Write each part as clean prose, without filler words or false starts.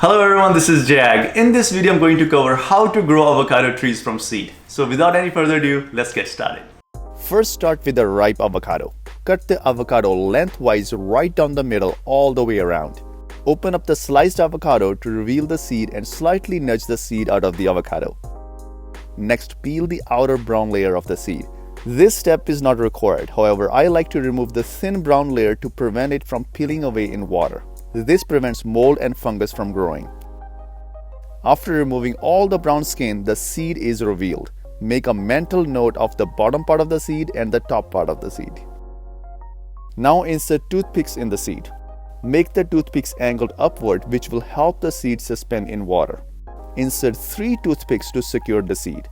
Hello everyone, this is Jag. In this video, I'm going to cover how to grow avocado trees from seed. So without any further ado, let's get started. First, start with a ripe avocado. Cut the avocado lengthwise right down the middle all the way around. Open up the sliced avocado to reveal the seed and slightly nudge the seed out of the avocado. Next, peel the outer brown layer of the seed. This step is not required. However, I like to remove the thin brown layer to prevent it from peeling away in water. This prevents mold and fungus from growing. After removing all the brown skin, the seed is revealed. Make a mental note of the bottom part of the seed and the top part of the seed. Now insert toothpicks in the seed. Make the toothpicks angled upward, which will help the seed suspend in water. Insert 3 toothpicks to secure the seed.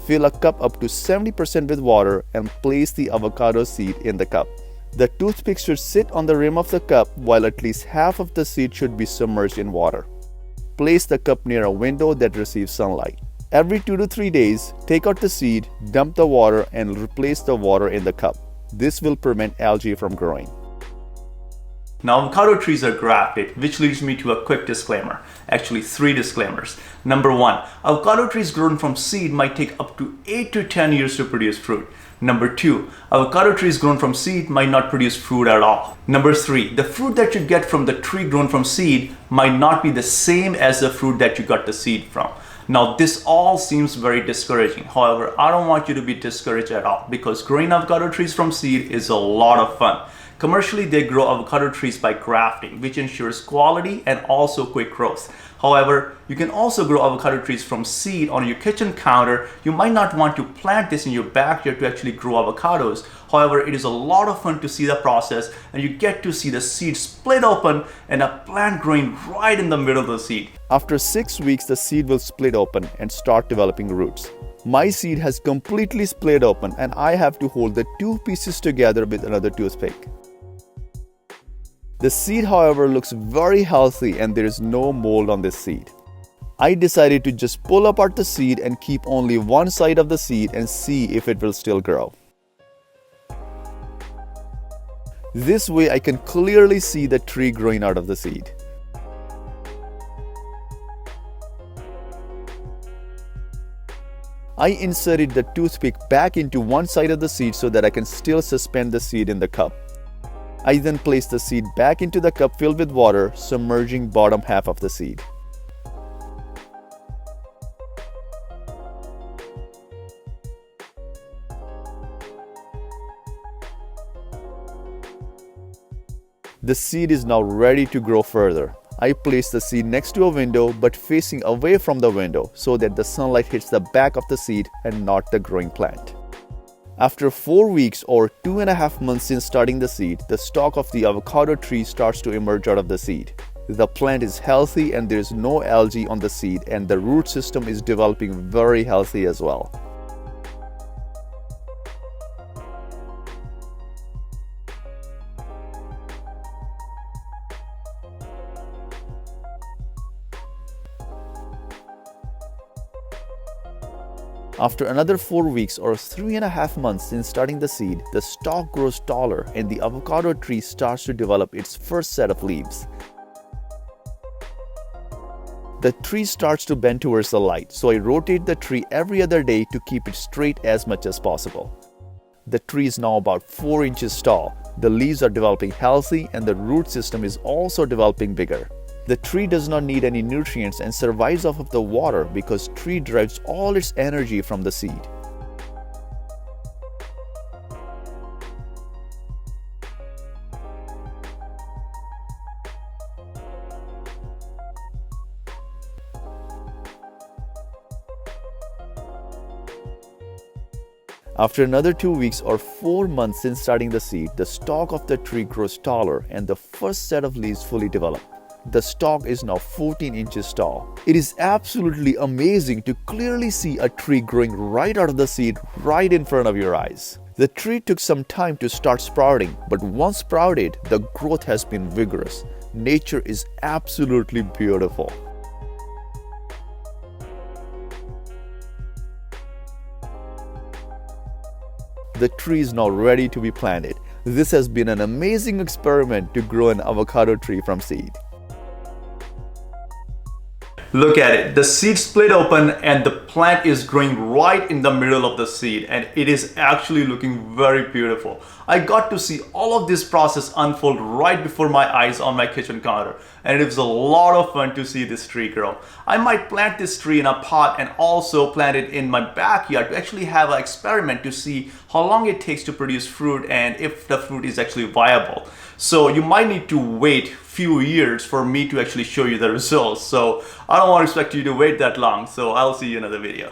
Fill a cup up to 70% with water and place the avocado seed in the cup. The toothpick should sit on the rim of the cup while at least half of the seed should be submerged in water. Place the cup near a window that receives sunlight. Every 2 to 3 days, take out the seed, dump the water, and replace the water in the cup. This will prevent algae from growing. Now avocado trees are grafted, which leads me to a quick disclaimer. Actually 3 disclaimers. Number 1, avocado trees grown from seed might take up to 8 to 10 years to produce fruit. Number 2, avocado trees grown from seed might not produce fruit at all. Number 3, the fruit that you get from the tree grown from seed might not be the same as the fruit that you got the seed from. Now this all seems very discouraging. However, I don't want you to be discouraged at all because growing avocado trees from seed is a lot of fun. Commercially, they grow avocado trees by grafting, which ensures quality and also quick growth. However, you can also grow avocado trees from seed on your kitchen counter. You might not want to plant this in your backyard to actually grow avocados. However, it is a lot of fun to see the process and you get to see the seed split open and a plant growing right in the middle of the seed. After 6 weeks, the seed will split open and start developing roots. My seed has completely split open and I have to hold the 2 pieces together with another toothpick. The seed, however, looks very healthy and there is no mold on this seed. I decided to just pull apart the seed and keep only one side of the seed and see if it will still grow. This way I can clearly see the tree growing out of the seed. I inserted the toothpick back into one side of the seed so that I can still suspend the seed in the cup. I then placed the seed back into the cup filled with water, submerging bottom half of the seed. The seed is now ready to grow further. I placed the seed next to a window but facing away from the window so that the sunlight hits the back of the seed and not the growing plant. After 4 weeks or 2.5 months since starting the seed, the stalk of the avocado tree starts to emerge out of the seed. The plant is healthy and there is no algae on the seed and the root system is developing very healthy as well. After another 4 weeks or 3.5 months since starting the seed, the stalk grows taller and the avocado tree starts to develop its first set of leaves. The tree starts to bend towards the light, so I rotate the tree every other day to keep it straight as much as possible. The tree is now about 4 inches tall. The leaves are developing healthy and the root system is also developing bigger. The tree does not need any nutrients and survives off of the water because tree derives all its energy from the seed. After another 2 weeks or 4 months since starting the seed, the stalk of the tree grows taller and the first set of leaves fully develop. The stalk is now 14 inches tall. It is absolutely amazing to clearly see a tree growing right out of the seed right in front of your eyes. The tree took some time to start sprouting, but once sprouted, the growth has been vigorous. Nature is absolutely beautiful. The tree is now ready to be planted. This has been an amazing experiment to grow an avocado tree from seed. Look at it. The seed split open and the plant is growing right in the middle of the seed, and it is actually looking very beautiful. I got to see all of this process unfold right before my eyes on my kitchen counter, and it was a lot of fun to see this tree grow. I might plant this tree in a pot and also plant it in my backyard to actually have an experiment to see how long it takes to produce fruit and if the fruit is actually viable. So you might need to wait few years for me to actually show you the results. So I don't want to expect you to wait that long. So I'll see you in another video.